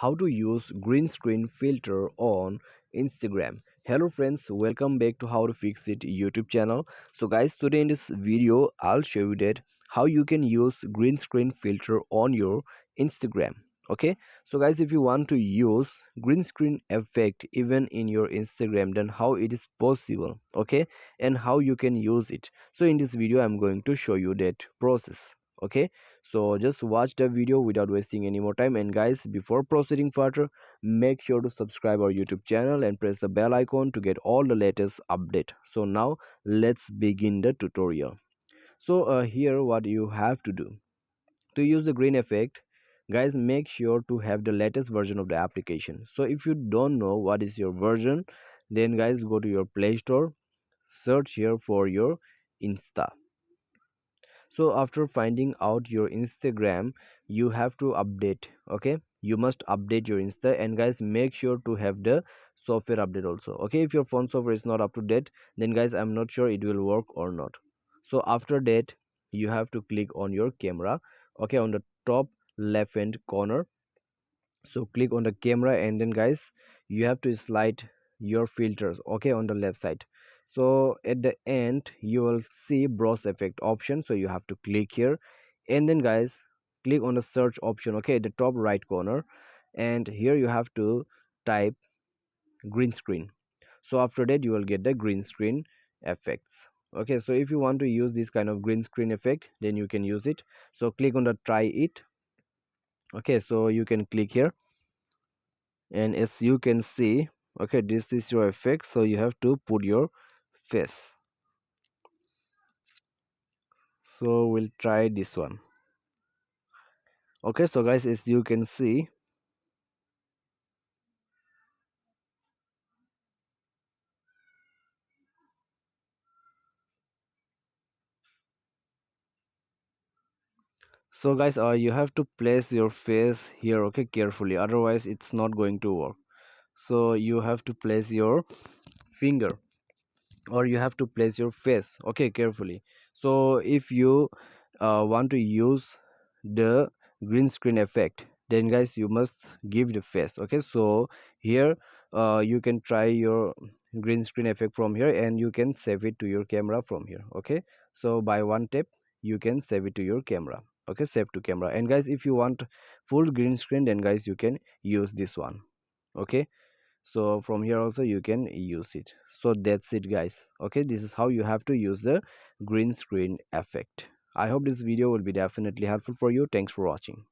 how to use green screen filter on Instagram. Hello friends, welcome back to How to Fix It YouTube channel. So guys, today in this video I'll show you that how you can use green screen filter on your Instagram. Okay, so guys, if you want to use green screen effect even in your Instagram, then how it is possible, okay, and how you can use it. So in this video I'm going to show you that process. Okay, so just watch the video without wasting any more time. And guys, before proceeding further, make sure to subscribe our YouTube channel and press the bell icon to get all the latest update. So now let's begin the tutorial. So here what you have to do to use the green effect, guys, make sure to have the latest version of the application. So if you don't know what is your version, then guys, go to your Play Store, search here for your Insta. So after finding out your Instagram, you have to update. Okay, you must update your Insta. And guys, make sure to have the software update also. Okay, if your phone software is not up to date, then guys, I'm not sure it will work or not. So after that, you have to click on your camera. Okay, on the top left hand corner, so click on the camera, and then guys, you have to slide your filters, okay, on the left side. So at the end you will see brush effect option, so you have to click here. And then guys, click on the search option, okay, at the top right corner, and here you have to type green screen. So after that you will get the green screen effects. Okay, so if you want to use this kind of green screen effect, then you can use it. So click on the try it. Okay, so you can click here, and as you can see, okay, this is your effect. So you have to put your face. So we'll try this one. Okay, so guys, as you can see, so guys, you have to place your face here, okay, carefully, otherwise it's not going to work. So you have to place your finger, or you have to place your face, okay, carefully. So if you want to use the green screen effect, then guys, you must give the face. Okay, so here you can try your green screen effect from here, and you can save it to your camera from here. Okay, so by one tap you can save it to your camera. Okay, save to camera. And guys, if you want full green screen, then guys, you can use this one. Okay, so from here also you can use it. So that's it guys. Okay, this is how you have to use the green screen effect. I hope this video will be definitely helpful for you. Thanks for watching.